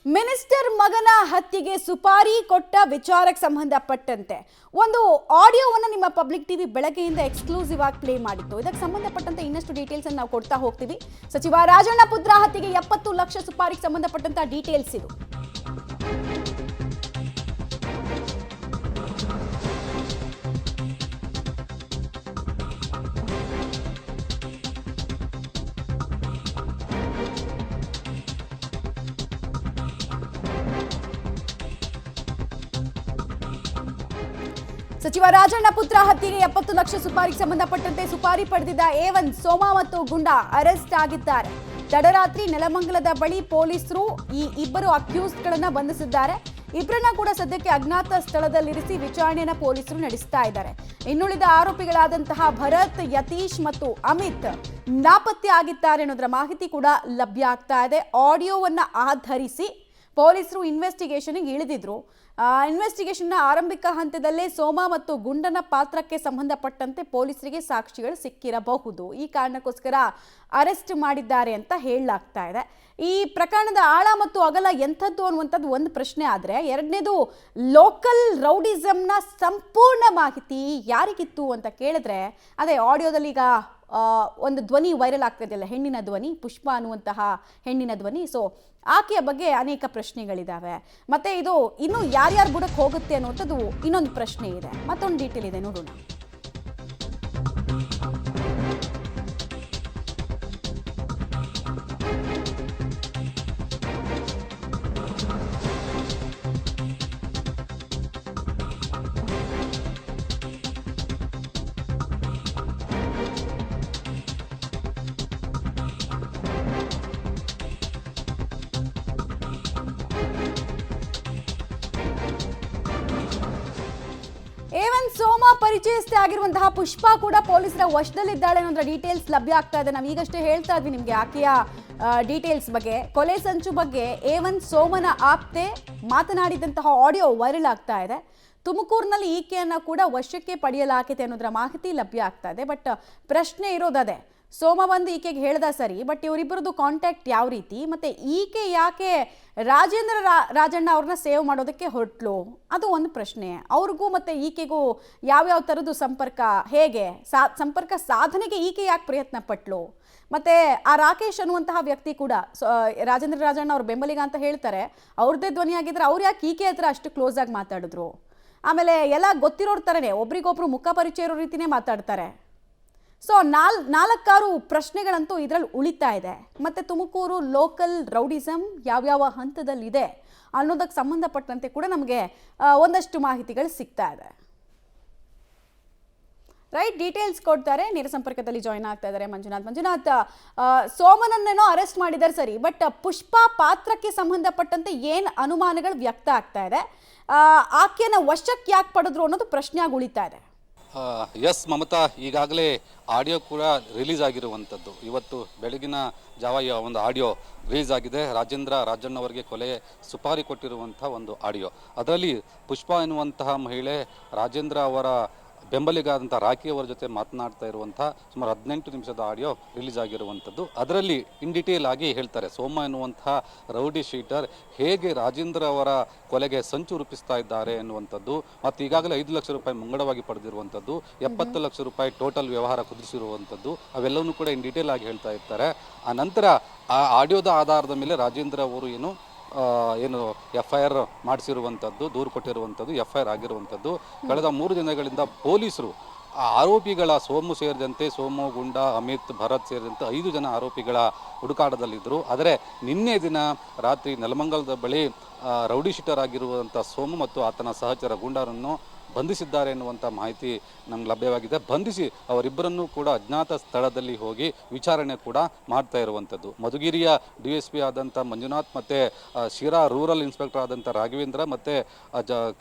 Minister ಮಗನ ಹತ್ಯೆಗೆ ಸುಪಾರಿ ಕೊಟ್ಟ ವಿಚಾರಕ್ಕೆ ಸಂಬಂಧಪಟ್ಟಂತೆ ಒಂದು ಆಡಿಯೋವನ್ನು ನಿಮ್ಮ ಪಬ್ಲಿಕ್ ಟಿವಿ ಬೆಳಗ್ಗೆಯಿಂದ ಎಕ್ಸ್ಕ್ಲೂಸಿವ್ ಆಗಿ ಪ್ಲೇ ಮಾಡಿತ್ತು. ಇದಕ್ಕೆ ಸಂಬಂಧಪಟ್ಟಂತೆ ಇನ್ನಷ್ಟು ಡೀಟೇಲ್ಸ್ ಅನ್ನು ನಾವು ಕೊಡ್ತಾ ಹೋಗ್ತೀವಿ. ಸಚಿವ ರಾಜಣ್ಣ ಪುತ್ರ ಹತ್ಯೆಗೆ 70 ಲಕ್ಷ ಸುಪಾರಿಗೆ ಸಂಬಂಧಪಟ್ಟಂತ ಡೀಟೇಲ್ಸ್ ಇದು. ಸಚಿವ ರಾಜಣ್ಣ ಪುತ್ರ ಹತ್ಯೆಗೆ 70 ಲಕ್ಷ ಸುಪಾರಿಗೆ ಸಂಬಂಧಪಟ್ಟಂತೆ ಸುಪಾರಿ ಪಡೆದಿದ್ದ A1 ಸೋಮ ಮತ್ತು ಗುಂಡ ಅರೆಸ್ಟ್ ಆಗಿದ್ದಾರೆ. ತಡರಾತ್ರಿ ನೆಲಮಂಗಲದ ಬಳಿ ಪೊಲೀಸರು ಈ ಇಬ್ಬರು ಅಕ್ಯೂಸ್ಡ್ಗಳನ್ನ ಬಂಧಿಸಿದ್ದಾರೆ. ಇಬ್ಬರನ್ನ ಕೂಡ ಸದ್ಯಕ್ಕೆ ಅಜ್ಞಾತ ಸ್ಥಳದಲ್ಲಿರಿಸಿ ವಿಚಾರಣೆಯನ್ನ ಪೊಲೀಸರು ನಡೆಸ್ತಾ ಇದ್ದಾರೆ. ಇನ್ನುಳಿದ ಆರೋಪಿಗಳಾದಂತಹ ಭರತ್, ಯತೀಶ್ ಮತ್ತು ಅಮಿತ್ ನಾಪತ್ತೆ ಆಗಿದ್ದಾರೆ ಅನ್ನೋದರ ಮಾಹಿತಿ ಕೂಡ ಲಭ್ಯ ಆಗ್ತಾ ಇದೆ. ಆಡಿಯೋವನ್ನ ಆಧರಿಸಿ ಪೊಲೀಸರು ಇನ್ವೆಸ್ಟಿಗೇಷನ್ಗೆ ಇಳಿದಿದ್ರು. ಇನ್ವೆಸ್ಟಿಗೇಷನ್ನ ಆರಂಭಿಕ ಹಂತದಲ್ಲೇ ಸೋಮ ಮತ್ತು ಗುಂಡನ ಪಾತ್ರಕ್ಕೆ ಸಂಬಂಧಪಟ್ಟಂತೆ ಪೊಲೀಸರಿಗೆ ಸಾಕ್ಷಿಗಳು ಸಿಕ್ಕಿರಬಹುದು. ಈ ಕಾರಣಕ್ಕೋಸ್ಕರ ಅರೆಸ್ಟ್ ಮಾಡಿದ್ದಾರೆ ಅಂತ ಹೇಳಲಾಗ್ತಾ ಇದೆ. ಈ ಪ್ರಕರಣದ ಆಳ ಮತ್ತು ಅಗಲ ಎಂಥದ್ದು ಅನ್ನುವಂಥದ್ದು ಒಂದು ಪ್ರಶ್ನೆ ಆದರೆ, ಎರಡನೇದು ಲೋಕಲ್ ರೌಡಿಸಮ್ನ ಸಂಪೂರ್ಣ ಮಾಹಿತಿ ಯಾರಿಗಿತ್ತು ಅಂತ ಕೇಳಿದ್ರೆ, ಅದೇ ಆಡಿಯೋದಲ್ಲಿ ಈಗ ಒಂದು ಧ್ವನಿ ವೈರಲ್ ಆಗ್ತಿದೆಯಲ್ಲ, ಹೆಣ್ಣಿನ ಧ್ವನಿ, ಪುಷ್ಪ ಅನ್ನುವಂತಹ ಹೆಣ್ಣಿನ ಧ್ವನಿ. ಸೊ ಆಕೆಯ ಬಗ್ಗೆ ಅನೇಕ ಪ್ರಶ್ನೆಗಳಿದ್ದಾವೆ. ಮತ್ತೆ ಇದು ಇನ್ನು ಯಾರ್ಯಾರು ಬುಡಕ್ಕೆ ಹೋಗುತ್ತೆ ಅನ್ನುವಂಥದ್ದು ಇನ್ನೊಂದು ಪ್ರಶ್ನೆ ಇದೆ. ಮತ್ತೊಂದು ಡೀಟೇಲ್ ಇದೆ, ನೋಡೋಣ. A1 ಸೋಮ ಪರಿಚಯಸ್ಥೆ ಆಗಿರುವಂತಹ ಪುಷ್ಪ ಕೂಡ ಪೊಲೀಸರ ವಶದಲ್ಲಿದ್ದಾಳೆ ಅನ್ನೋದ್ರ ಡೀಟೇಲ್ಸ್ ಲಭ್ಯ ಆಗ್ತಾ ಇದೆ. ನಾವು ಈಗಷ್ಟೇ ಹೇಳ್ತಾ ಇದ್ವಿ ನಿಮಗೆ ಆಕೆಯ ಡೀಟೇಲ್ಸ್ ಬಗ್ಗೆ. ಕೊಲೆ ಸಂಚು ಬಗ್ಗೆ A1 ಸೋಮನ ಆಪ್ತೆ ಮಾತನಾಡಿದಂತಹ ಆಡಿಯೋ ವೈರಲ್ ಆಗ್ತಾ ಇದೆ. ತುಮಕೂರಿನಲ್ಲಿ ಈಕೆಯನ್ನ ಕೂಡ ವಶಕ್ಕೆ ಪಡೆಯಲಾಗಿದೆ ಅನ್ನೋದ್ರ ಮಾಹಿತಿ ಲಭ್ಯ ಆಗ್ತಾ ಇದೆ. ಬಟ್ ಪ್ರಶ್ನೆ ಇರೋದದೇ, ಸೋಮ ಬಂದು ಈಕೆಗೆ ಹೇಳ್ದ ಸರಿ, ಬಟ್ ಇವರಿಬ್ಬರದು ಕಾಂಟ್ಯಾಕ್ಟ್ ಯಾವ ರೀತಿ, ಮತ್ತೆ ಈಕೆ ಯಾಕೆ ರಾಜಣ್ಣ ಅವ್ರನ್ನ ಸೇವ್ ಮಾಡೋದಕ್ಕೆ ಹೊರಟ್ಲು, ಅದು ಒಂದು ಪ್ರಶ್ನೆ. ಅವ್ರಿಗೂ ಮತ್ತೆ ಈಕೆಗೂ ಯಾವ್ಯಾವ ಥರದ್ದು ಸಂಪರ್ಕ, ಹೇಗೆ ಸಂಪರ್ಕ ಸಾಧನೆಗೆ ಈಕೆ ಯಾಕೆ ಪ್ರಯತ್ನ ಪಟ್ಲು, ಮತ್ತೆ ಆ ರಾಕೇಶ್ ಅನ್ನುವಂತಹ ವ್ಯಕ್ತಿ ಕೂಡ ರಾಜಣ್ಣ ಅವ್ರ ಬೆಂಬಲಿಗ ಅಂತ ಹೇಳ್ತಾರೆ, ಅವ್ರದ್ದೇ ಧ್ವನಿ ಆಗಿದ್ರೆ ಅವ್ರು ಯಾಕೆ ಈಕೆ ಹತ್ರ ಅಷ್ಟು ಕ್ಲೋಸ್ ಆಗಿ ಮಾತಾಡಿದ್ರು. ಆಮೇಲೆ ಎಲ್ಲ ಗೊತ್ತಿರೋರ್ ಥರನೇ ಒಬ್ರಿಗೊಬ್ರು ಮುಖ ಪರಿಚಯ ಇರೋ ರೀತಿನೇ ಮಾತಾಡ್ತಾರೆ. ಸೊ ನಾಲ್ಕಾರು ಪ್ರಶ್ನೆಗಳಂತೂ ಇದರಲ್ಲಿ ಉಳಿತಾ ಇದೆ. ಮತ್ತು ತುಮಕೂರು ಲೋಕಲ್ ರೌಡಿಸಮ್ ಯಾವ್ಯಾವ ಹಂತದಲ್ಲಿದೆ ಅನ್ನೋದಕ್ಕೆ ಸಂಬಂಧಪಟ್ಟಂತೆ ಕೂಡ ನಮಗೆ ಒಂದಷ್ಟು ಮಾಹಿತಿಗಳು ಸಿಗ್ತಾ ಇದೆ. ರೈಟ್, ಡೀಟೇಲ್ಸ್ ಕೊಡ್ತಾರೆ. ನೇರ ಸಂಪರ್ಕದಲ್ಲಿ ಜಾಯ್ನ್ ಆಗ್ತಾ ಇದ್ದಾರೆ ಮಂಜುನಾಥ್. ಸೋಮನನ್ನೇನೋ ಅರೆಸ್ಟ್ ಮಾಡಿದ್ದಾರೆ ಸರಿ, ಬಟ್ ಪುಷ್ಪ ಪಾತ್ರಕ್ಕೆ ಸಂಬಂಧಪಟ್ಟಂತೆ ಏನು ಅನುಮಾನಗಳು ವ್ಯಕ್ತ ಆಗ್ತಾ ಇದೆ, ಆಕೆಯನ್ನು ವಶಕ್ಕೆ ಯಾಕೆ ಪಡೆದ್ರು ಅನ್ನೋದು ಪ್ರಶ್ನೆಯಾಗಿ ಉಳಿತಾ ಇದೆ. ಎಸ್ ಮಮತಾ, ಈಗಾಗಲೇ ಆಡಿಯೋ ಕೂಡ ರಿಲೀಸ್ ಆಗಿರುವಂಥದ್ದು. ಇವತ್ತು ಬೆಳಗಿನ ಜಾವ ಒಂದು ಆಡಿಯೋ ರಿಲೀಸ್ ಆಗಿದೆ. ರಾಜಣ್ಣ ಅವರಿಗೆ ಕೊಲೆ ಸುಪಾರಿ ಕೊಟ್ಟಿರುವಂಥ ಒಂದು ಆಡಿಯೋ. ಅದರಲ್ಲಿ ಪುಷ್ಪ ಎನ್ನುವಂತಹ ಮಹಿಳೆ ರಾಜೇಂದ್ರ ಅವರ ಬೆಂಬಲಿಗಾದಂಥ ರಾಖಿ ಅವರ ಜೊತೆ ಮಾತನಾಡ್ತಾ ಇರುವಂಥ ಸುಮಾರು 18 ನಿಮಿಷದ ಆಡಿಯೋ ರಿಲೀಸ್ ಆಗಿರುವಂಥದ್ದು. ಅದರಲ್ಲಿ ಇನ್ ಡಿಟೇಲ್ ಆಗಿ ಹೇಳ್ತಾರೆ ಸೋಮ ಎನ್ನುವಂತಹ ರೌಡಿ ಶೀಟರ್ ಹೇಗೆ ರಾಜೇಂದ್ರ ಅವರ ಕೊಲೆಗೆ ಸಂಚು ರೂಪಿಸ್ತಾ ಇದ್ದಾರೆ ಎನ್ನುವಂಥದ್ದು, ಮತ್ತು ಈಗಾಗಲೇ 5 ಲಕ್ಷ ರೂಪಾಯಿ ಮುಂಗಡವಾಗಿ ಪಡೆದಿರುವಂಥದ್ದು, 70 ಲಕ್ಷ ರೂಪಾಯಿ ಟೋಟಲ್ ವ್ಯವಹಾರ ಕುದಿಸಿರುವಂಥದ್ದು, ಅವೆಲ್ಲವನ್ನೂ ಕೂಡ ಇನ್ ಡಿಟೇಲ್ ಆಗಿ ಹೇಳ್ತಾ ಇರ್ತಾರೆ. ಆ ನಂತರ ಆ ಆಡಿಯೋದ ಆಧಾರದ ಮೇಲೆ ರಾಜೇಂದ್ರ ಅವರು ಏನು FIR ಮಾಡಿಸಿರುವಂಥದ್ದು, ದೂರು ಕೊಟ್ಟಿರುವಂಥದ್ದು, FIR ಆಗಿರುವಂಥದ್ದು. ಕಳೆದ 3 ದಿನಗಳಿಂದ ಪೊಲೀಸರು ಆರೋಪಿಗಳ ಸೋಮು ಸೇರಿದಂತೆ ಸೋಮು, ಗುಂಡ, ಅಮಿತ್, ಭರತ್ ಸೇರಿದಂತೆ 5 ಜನ ಆರೋಪಿಗಳ ಹುಡುಕಾಟದಲ್ಲಿದ್ದರು. ಆದರೆ ನಿನ್ನೆ ದಿನ ರಾತ್ರಿ ನೆಲಮಂಗಲದ ಬಳಿ ರೌಡಿ ಶೀಟರ್ ಆಗಿರುವಂಥ ಸೋಮು ಮತ್ತು ಆತನ ಸಹಚರ ಗುಂಡರನ್ನು ಬಂಧಿಸಿದ್ದಾರೆ ಎನ್ನುವಂಥ ಮಾಹಿತಿ ನಮ್ಗೆ ಲಭ್ಯವಾಗಿದೆ. ಬಂಧಿಸಿ ಅವರಿಬ್ಬರನ್ನು ಕೂಡ ಅಜ್ಞಾತ ಸ್ಥಳದಲ್ಲಿ ಹೋಗಿ ವಿಚಾರಣೆ ಕೂಡ ಮಾಡ್ತಾ ಇರುವಂಥದ್ದು. ಮಧುಗಿರಿಯ DSP ಆದಂಥ ಮಂಜುನಾಥ್ ಮತ್ತು ಶಿರಾ ರೂರಲ್ ಇನ್ಸ್ಪೆಕ್ಟರ್ ಆದಂಥ ರಾಘವೇಂದ್ರ ಮತ್ತು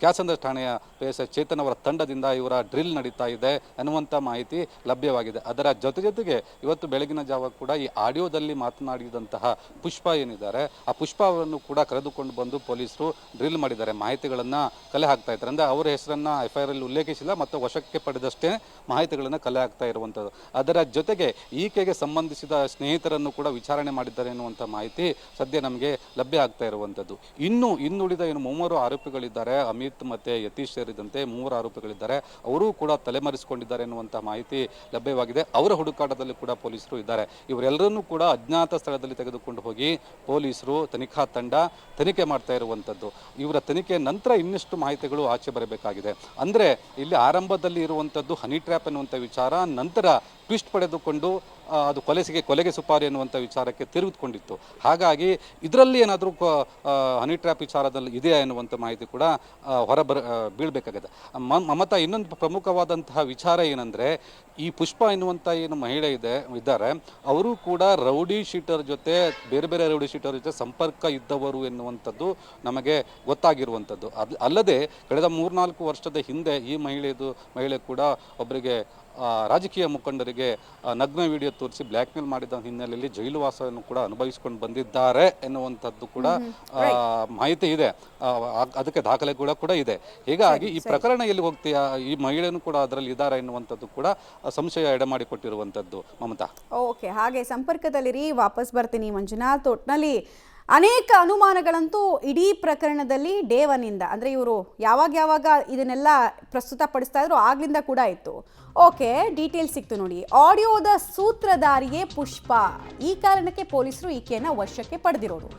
ಕ್ಯಾಸಂದ್ರ ಠಾಣೆಯ PSI ಚೇತನ್ ಅವರ ತಂಡದಿಂದ ಇವರ ಡ್ರಿಲ್ ನಡೀತಾ ಇದೆ ಅನ್ನುವಂಥ ಮಾಹಿತಿ ಲಭ್ಯವಾಗಿದೆ. ಅದರ ಜೊತೆಗೆ ಇವತ್ತು ಬೆಳಗಿನ ಜಾವ ಕೂಡ ಈ ಆಡಿಯೋದಲ್ಲಿ ಮಾತನಾಡಿದಂತಹ ಪುಷ್ಪ ಏನಿದ್ದಾರೆ, ಆ ಪುಷ್ಪವನ್ನು ಕೂಡ ಕರೆದುಕೊಂಡು ಬಂದು ಪೊಲೀಸರು ಡ್ರಿಲ್ ಮಾಡಿದ್ದಾರೆ, ಮಾಹಿತಿಗಳನ್ನು ಕಲೆ ಹಾಕ್ತಾ ಇದ್ದಾರೆ. ಅಂದರೆ ಅವರ ಹೆಸರನ್ನು FIR ಅಲ್ಲಿ ಉಲ್ಲೇಖಿಸಿಲ್ಲ ಮತ್ತು ವಶಕ್ಕೆ ಪಡೆದಷ್ಟೇ ಮಾಹಿತಿಗಳನ್ನು ಕಲೆ ಹಾಕ್ತಾ ಇರುವಂಥದ್ದು. ಅದರ ಜೊತೆಗೆ ಈಕೆಗೆ ಸಂಬಂಧಿಸಿದ ಸ್ನೇಹಿತರನ್ನು ಕೂಡ ವಿಚಾರಣೆ ಮಾಡಿದ್ದಾರೆ ಎನ್ನುವಂಥ ಮಾಹಿತಿ ಸದ್ಯ ನಮಗೆ ಲಭ್ಯ ಆಗ್ತಾ ಇರುವಂಥದ್ದು. ಇನ್ನುಳಿದ ಏನು 3 ಆರೋಪಿಗಳಿದ್ದಾರೆ, ಅಮಿತ್ ಮತ್ತು ಯತೀಶ್ ಸೇರಿದಂತೆ 3 ಆರೋಪಿಗಳಿದ್ದಾರೆ, ಅವರೂ ಕೂಡ ತಲೆಮರೆಸಿಕೊಂಡಿದ್ದಾರೆ ಎನ್ನುವಂಥ ಮಾಹಿತಿ ಲಭ್ಯವಾಗಿದೆ. ಅವರ ಹುಡುಕಾಟದಲ್ಲಿ ಕೂಡ ಪೊಲೀಸರು ಇದ್ದಾರೆ. ಇವರೆಲ್ಲರನ್ನೂ ಕೂಡ ಅಜ್ಞಾತ ಸ್ಥಳದಲ್ಲಿ ತೆಗೆದುಕೊಂಡು ಹೋಗಿ ಪೊಲೀಸರು ತನಿಖಾ ತಂಡ ತನಿಖೆ ಮಾಡ್ತಾ ಇರುವಂಥದ್ದು. ಇವರ ತನಿಖೆ ನಂತರ ಇನ್ನಷ್ಟು ಮಾಹಿತಿಗಳು ಆಚೆ ಬರಬೇಕಾಗಿದೆ. ಅಂದರೆ ಇಲ್ಲಿ ಆರಂಭದಲ್ಲಿ ಇರುವಂಥದ್ದು ಹನಿ ಟ್ರ್ಯಾಪ್ ಎನ್ನುವಂಥ ವಿಚಾರ, ನಂತರ ಟ್ವಿಸ್ಟ್ ಪಡೆದುಕೊಂಡು ಅದು ಕೊಲೆಗೆ ಸುಪಾರಿ ಎನ್ನುವಂಥ ವಿಚಾರಕ್ಕೆ ತಿರುಗಿಕೊಂಡಿತ್ತು. ಹಾಗಾಗಿ ಇದರಲ್ಲಿ ಏನಾದರೂ ಹನಿ ಟ್ರ್ಯಾಪ್ ವಿಚಾರದಲ್ಲಿ ಇದೆಯಾ ಎನ್ನುವಂಥ ಮಾಹಿತಿ ಕೂಡ ಬೀಳಬೇಕಾಗಿದೆ. ಮಮತಾ, ಇನ್ನೊಂದು ಪ್ರಮುಖವಾದಂತಹ ವಿಚಾರ ಏನಂದರೆ, ಈ ಪುಷ್ಪ ಎನ್ನುವಂಥ ಏನು ಮಹಿಳೆ ಇದ್ದಾರೆ, ಅವರು ಕೂಡ ರೌಡಿ ಶೀಟರ್ ಜೊತೆ ಬೇರೆ ರೌಡಿ ಶೀಟರ್ ಜೊತೆ ಸಂಪರ್ಕ ಇದ್ದವರು ಎನ್ನುವಂಥದ್ದು ನಮಗೆ ಗೊತ್ತಾಗಿರುವಂಥದ್ದು. ಅಲ್ಲದೆ ಕಳೆದ 3-4 ವರ್ಷದ ಹಿಂದೆ ಈ ಮಹಿಳೆ ಕೂಡ ಒಬ್ಬರಿಗೆ ರಾಜಕೀಯ ಮುಖಂಡರಿಗೆ ನಗ್ನ ವಿಡಿಯೋ ತೋರಿಸಿ ಬ್ಲ್ಯಾಕ್ ಮೇಲ್ ಮಾಡಿದ ಹಿನ್ನೆಲೆಯಲ್ಲಿ ಜೈಲು ವಾಸವನ್ನು ಕೂಡ ಅನುಭವಿಸಿಕೊಂಡು ಬಂದಿದ್ದಾರೆ ಎನ್ನುವಂಥದ್ದು ಕೂಡ ಮಾಹಿತಿ ಇದೆ. ಅದಕ್ಕೆ ದಾಖಲೆ ಕೂಡ ಇದೆ. ಹೀಗಾಗಿ ಈ ಪ್ರಕರಣ ಎಲ್ಲಿ ಹೋಗ್ತೀಯಾ, ಈ ಮಹಿಳೆಯೂ ಕೂಡ ಅದರಲ್ಲಿ ಇದ್ದಾರೆ ಎನ್ನುವಂಥದ್ದು ಕೂಡ ಸಂಶಯ ಎಡೆಮಾಡಿಕೊಟ್ಟಿರುವಂಥದ್ದು. ಮಮತಾ, ಓಕೆ, ಹಾಗೆ ಸಂಪರ್ಕದಲ್ಲಿರಿ. ವಾಪಸ್ ಬರ್ತೀನಿ ಮಂಜುನಾಥ್. ಒಟ್ನಲ್ಲಿ ಅನೇಕ ಅನುಮಾನಗಳಂತೂ ಇಡೀ ಪ್ರಕರಣದಲ್ಲಿ ಡೇ 1 ಇಂದ, ಅಂದರೆ ಇವರು ಯಾವಾಗ ಇದನ್ನೆಲ್ಲ ಪ್ರಸ್ತುತಪಡಿಸ್ತಾ ಇದ್ರು ಆಗ್ಲಿಂದ ಕೂಡ ಇತ್ತು. ಓಕೆ, ಡೀಟೇಲ್ ಸಿಕ್ತು ನೋಡಿ. ಆಡಿಯೋದ ಸೂತ್ರಧಾರಿಯೇ ಪುಷ್ಪ. ಈ ಕಾರಣಕ್ಕೆ ಪೊಲೀಸರು ಈಕೆಯನ್ನು ವಶಕ್ಕೆ ಪಡೆದಿರೋದು.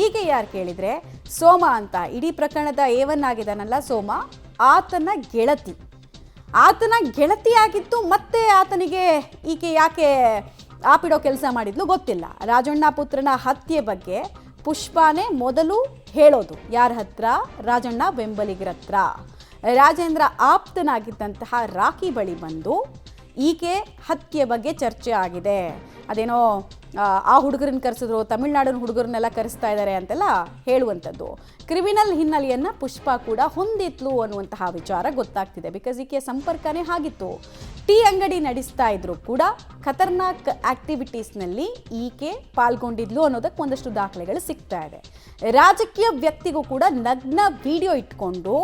ಈಕೆ ಯಾರು ಕೇಳಿದರೆ ಸೋಮ ಅಂತ. ಇಡೀ ಪ್ರಕರಣದ A1 ಆಗಿದ್ದಾನಲ್ಲ ಸೋಮ, ಆತನ ಗೆಳತಿಯಾಗಿತ್ತು. ಮತ್ತೆ ಆತನಿಗೆ ಈಕೆ ಯಾಕೆ ಆಪಿಡೋ ಕೆಲಸ ಮಾಡಿದ್ಲು ಗೊತ್ತಿಲ್ಲ. ರಾಜಣ್ಣ ಪುತ್ರನ ಹತ್ಯೆ ಬಗ್ಗೆ ಪುಷ್ಪಾನೇ ಮೊದಲು ಹೇಳೋದು. ಯಾರ ಹತ್ರ? ರಾಜಣ್ಣ ಬೆಂಬಲಿಗರ ಹತ್ರ. ರಾಜೇಂದ್ರ ಆಪ್ತನಾಗಿದ್ದಂತಹ ರಾಕಿ ಬಳಿ ಬಂದು ಈಕೆ ಹತ್ಯೆ ಬಗ್ಗೆ ಚರ್ಚೆ ಆಗಿದೆ. ಅದೇನೋ ಆ ಹುಡುಗರನ್ನ ಕರೆಸಿದ್ರು, ತಮಿಳ್ನಾಡಿನ ಹುಡುಗರನ್ನೆಲ್ಲ ಕರೆಸ್ತಾ ಇದ್ದಾರೆ ಅಂತೆಲ್ಲ ಹೇಳುವಂಥದ್ದು. ಕ್ರಿಮಿನಲ್ ಹಿನ್ನೆಲೆಯನ್ನು ಪುಷ್ಪ ಕೂಡ ಹೊಂದಿದ್ಲು ಅನ್ನುವಂತಹ ವಿಚಾರ ಗೊತ್ತಾಗ್ತಿದೆ. ಬಿಕಾಸ್ ಈಕೆಯ ಸಂಪರ್ಕನೇ ಆಗಿತ್ತು. ಟೀ ಅಂಗಡಿ ನಡೆಸ್ತಾ ಇದ್ರು ಕೂಡ ಖತರ್ನಾಕ್ ಆಕ್ಟಿವಿಟೀಸ್ನಲ್ಲಿ ಈಕೆ ಪಾಲ್ಗೊಂಡಿದ್ಲು ಅನ್ನೋದಕ್ಕೆ ಒಂದಷ್ಟು ದಾಖಲೆಗಳು ಸಿಗ್ತಾ ಇದೆ. ರಾಜಕೀಯ ವ್ಯಕ್ತಿಗೂ ಕೂಡ ನಗ್ನ ವಿಡಿಯೋ ಇಟ್ಕೊಂಡು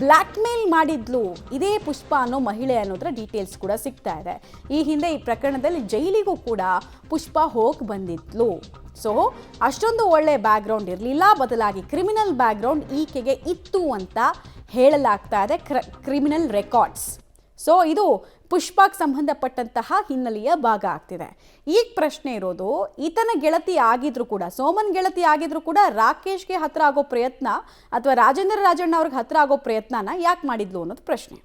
ಬ್ಲ್ಯಾಕ್ ಮೇಲ್ ಮಾಡಿದ್ಲು ಇದೇ ಪುಷ್ಪ ಅನ್ನೋ ಮಹಿಳೆ ಅನ್ನೋದರ ಡೀಟೇಲ್ಸ್ ಕೂಡ ಸಿಗ್ತಾ ಇದೆ. ಈ ಹಿಂದೆ ಈ ಪ್ರಕರಣದಲ್ಲಿ ಜೈಲಿಗೂ ಕೂಡ ಪುಷ್ಪ ಹೋಗಿ ಬಂದಿದ್ಲು. ಸೊ ಅಷ್ಟೊಂದು ಒಳ್ಳೆ ಬ್ಯಾಕ್ಗ್ರೌಂಡ್ ಇರಲಿಲ್ಲ, ಬದಲಾಗಿ ಕ್ರಿಮಿನಲ್ ಬ್ಯಾಕ್ಗ್ರೌಂಡ್ ಈಕೆಗೆ ಇತ್ತು ಅಂತ ಹೇಳಲಾಗ್ತಾ ಇದೆ, ಕ್ರಿಮಿನಲ್ ರೆಕಾರ್ಡ್ಸ್. ಸೊ ಇದು ಪುಷ್ಪಕ್ಕೆ ಸಂಬಂಧಪಟ್ಟಂತಹ ಹಿನ್ನೆಲೆಯ ಭಾಗ ಆಗ್ತಿದೆ. ಈಗ ಪ್ರಶ್ನೆ ಇರೋದು, ಈತನ ಗೆಳತಿ ಆಗಿದ್ರು ಕೂಡ, ಸೋಮನ್ ಗೆಳತಿ ಆಗಿದ್ರು ಕೂಡ ರಾಕೇಶ್ಗೆ ಹತ್ರ ಆಗೋ ಪ್ರಯತ್ನ ಅಥವಾ ರಾಜಣ್ಣ ಅವ್ರಿಗೆ ಹತ್ರ ಆಗೋ ಪ್ರಯತ್ನನ ಯಾಕೆ ಮಾಡಿದ್ಲು ಅನ್ನೋದು ಪ್ರಶ್ನೆ.